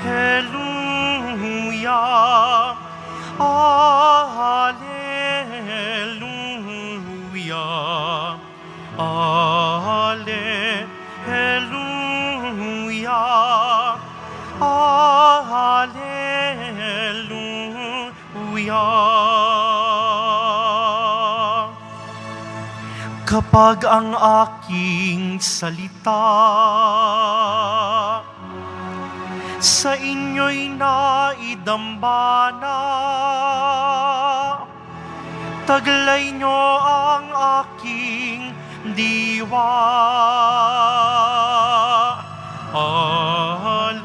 Alleluia. Alleluia. Alleluia. Alleluia. Kapag ang aking salita sa inyo'y naidambana, taglay nyo ang aking diwa. Alleluia.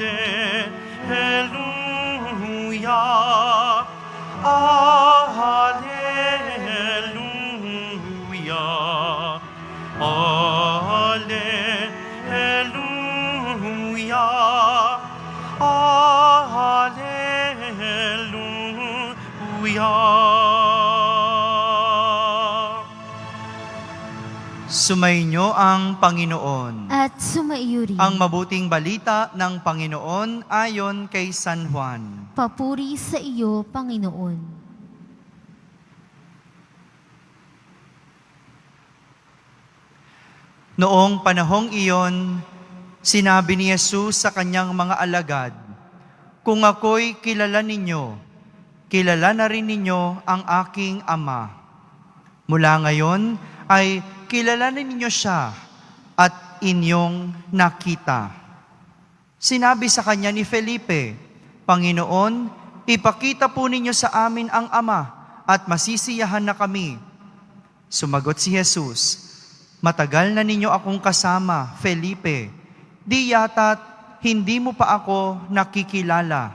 Alleluia. Alleluia. Alleluia. Sumainyo ang Panginoon. At sumaiyo rin. Ang mabuting balita ng Panginoon ayon kay San Juan. Papuri sa iyo, Panginoon. Noong panahong iyon, sinabi ni Jesus sa kanyang mga alagad, "Kung ako'y kilala ninyo, kilala na rin ninyo ang aking Ama. Mula ngayon ay kilala na ninyo siya at inyong nakita." Sinabi sa kanya ni Felipe, "Panginoon, ipakita po ninyo sa amin ang Ama at masisiyahan na kami." Sumagot si Jesus, "Matagal na ninyo akong kasama, Felipe. Di yata't hindi mo pa ako nakikilala.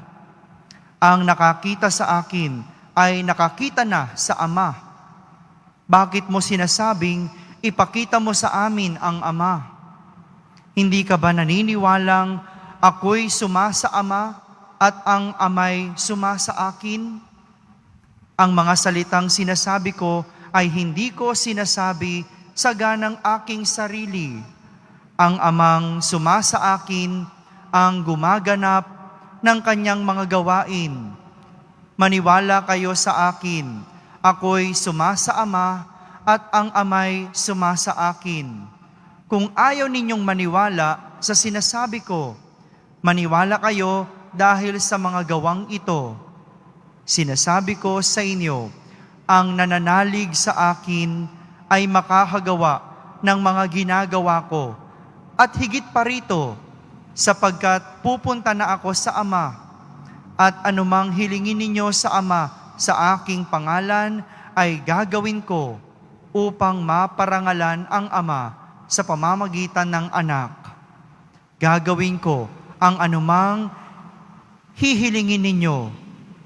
Ang nakakita sa akin ay nakakita na sa Ama. Bakit mo sinasabing, ipakita mo sa amin ang Ama? Hindi ka ba naniniwalang ako'y suma sa Ama at ang Ama'y suma sa akin? Ang mga salitang sinasabi ko ay hindi ko sinasabi sa ganang aking sarili. Ang Amang suma sa akin ang gumaganap ng kanyang mga gawain. Maniwala kayo sa akin. Ako'y suma sa Ama at ang Ama'y suma sa akin. Kung ayaw ninyong maniwala sa sinasabi ko, maniwala kayo dahil sa mga gawang ito. Sinasabi ko sa inyo, ang nananalig sa akin ay makahagawa ng mga ginagawa ko, at higit pa rito, sapagkat pupunta na ako sa Ama, at anumang hilingin ninyo sa Ama sa aking pangalan ay gagawin ko upang maparangalan ang Ama sa pamamagitan ng Anak. Gagawin ko ang anumang hihilingin ninyo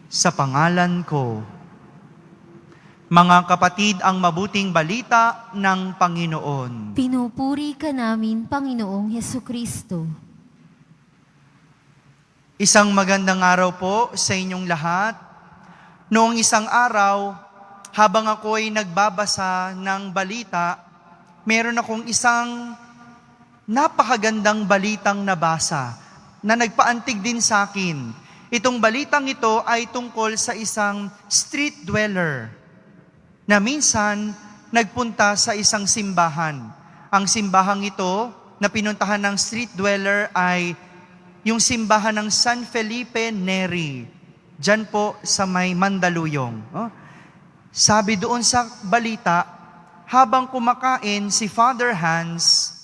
sa pangalan ko." Mga kapatid, ang mabuting balita ng Panginoon. Pinupuri ka namin, Panginoong Hesukristo. Isang magandang araw po sa inyong lahat. Noong isang araw, habang ako ay nagbabasa ng balita, meron akong isang napakagandang balitang nabasa na nagpaantig din sa akin. Itong balitang ito ay tungkol sa isang street dweller na minsan nagpunta sa isang simbahan. Ang simbahang ito na pinuntahan ng street dweller ay yung simbahan ng San Felipe Neri. Diyan po sa may Mandaluyong. Sabi doon sa balita, habang kumakain si Father Hans,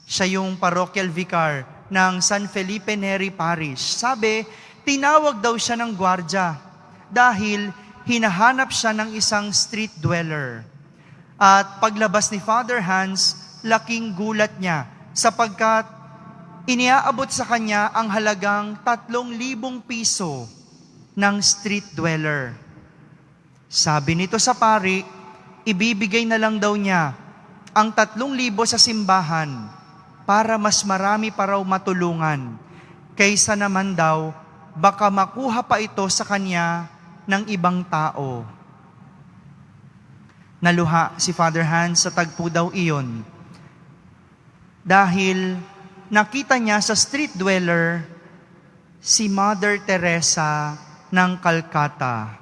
siya yung parochial vicar ng San Felipe Neri Parish. Sabi, tinawag daw siya ng gwardya dahil hinahanap siya ng isang street dweller. At paglabas ni Father Hans, laking gulat niya sapagkat iniaabot sa kanya ang halagang 3,000 piso ng street dweller. Sabi nito sa pari, ibibigay na lang daw niya ang 3,000 sa simbahan para mas marami pa raw matulungan. Kaysa naman daw, baka makuha pa ito sa kanya ng ibang tao. Naluha si Father Hans sa tagpo daw iyon dahil nakita niya sa street dweller si Mother Teresa ng Calcutta.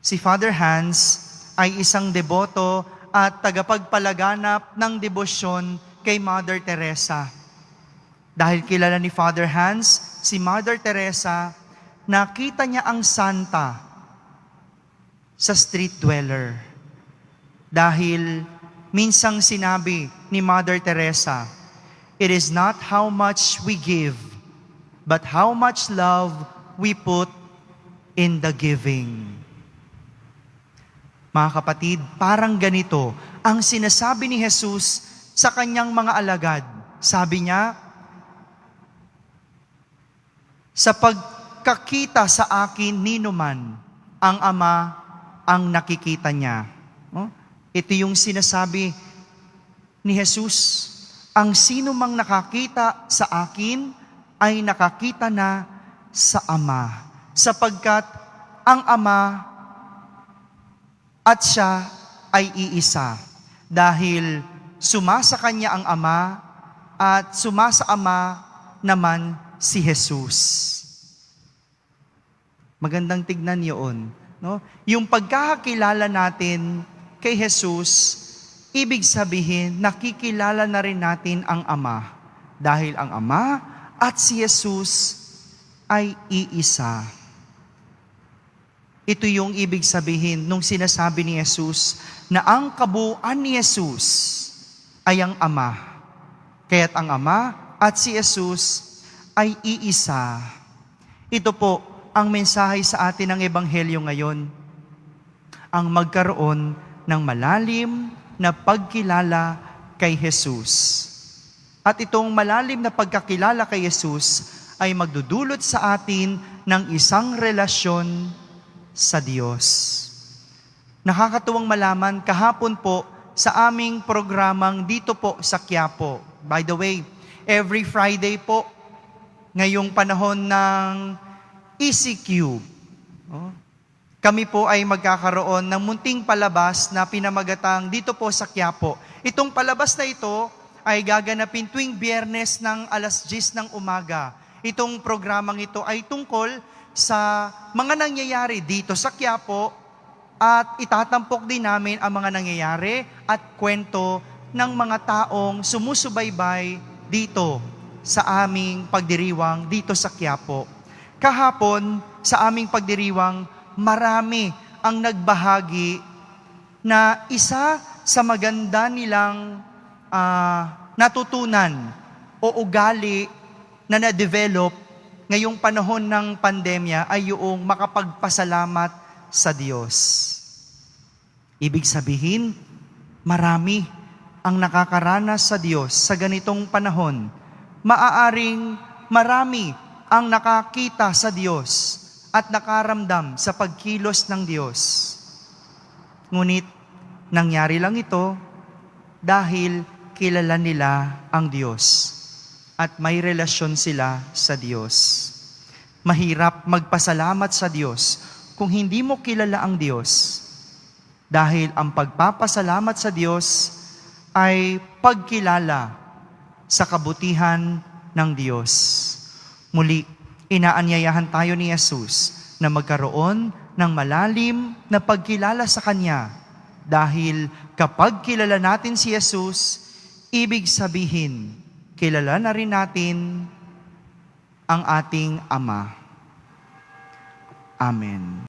Si Father Hans ay isang deboto at tagapagpalaganap ng debosyon kay Mother Teresa. Dahil kilala ni Father Hans, si Mother Teresa, nakita niya ang santa sa street dweller. Dahil minsang sinabi ni Mother Teresa, "It is not how much we give, but how much love we put in the giving." Mga kapatid, parang ganito ang sinasabi ni Jesus sa kanyang mga alagad. Sabi niya, "Sa pagkakita sa akin ninuman, ang Ama ang nakikita niya." Ito yung sinasabi ni Jesus, ang sino mang nakakita sa akin ay nakakita na sa Ama, sapagkat ang Ama at siya ay iisa, dahil sumasa kanya ang Ama at sumasa Ama naman si Jesus. Magandang tignan yun. No? Yung pagkakakilala natin kay Jesus, ibig sabihin, nakikilala na rin natin ang Ama. Dahil ang Ama at si Jesus ay iisa. Ito yung ibig sabihin nung sinasabi ni Jesus na ang kabuuan ni Jesus ay ang Ama. Kaya't ang Ama at si Jesus ay iisa. Ito po ang mensahe sa atin ng Ebanghelyo ngayon. Ang magkaroon ng malalim na pagkilala kay Jesus. At itong malalim na pagkakilala kay Jesus ay magdudulot sa atin ng isang relasyon sa Diyos. Nakakatuwang malaman, kahapon po sa aming programang dito po sa Quiapo. By the way, every Friday po, ngayong panahon ng ECQ, kami po ay magkakaroon ng munting palabas na pinamagatang dito po sa Quiapo. Itong palabas na ito ay gaganapin tuwing Biyernes ng 10:00 ng umaga. Itong programang ito ay tungkol sa mga nangyayari dito sa Quiapo at itatampok din namin ang mga nangyayari at kwento ng mga taong sumusubaybay dito sa aming pagdiriwang dito sa Quiapo. Kahapon sa aming pagdiriwang, marami ang nagbahagi na isa sa maganda nilang natutunan o ugali na na-develop ngayong panahon ng pandemya ay yung makapagpasalamat sa Diyos. Ibig sabihin, marami ang nakakaranas sa Diyos sa ganitong panahon. Maaaring marami ang nakakita sa Diyos at nakaramdam sa pagkilos ng Diyos. Ngunit, nangyari lang ito dahil kilala nila ang Diyos at may relasyon sila sa Diyos. Mahirap magpasalamat sa Diyos kung hindi mo kilala ang Diyos, dahil ang pagpapasalamat sa Diyos ay pagkilala sa kabutihan ng Diyos. Muli, inaanyayahan tayo ni Jesus na magkaroon ng malalim na pagkilala sa Kanya, dahil kapag kilala natin si Jesus, ibig sabihin, kilala na rin natin ang ating Ama. Amen.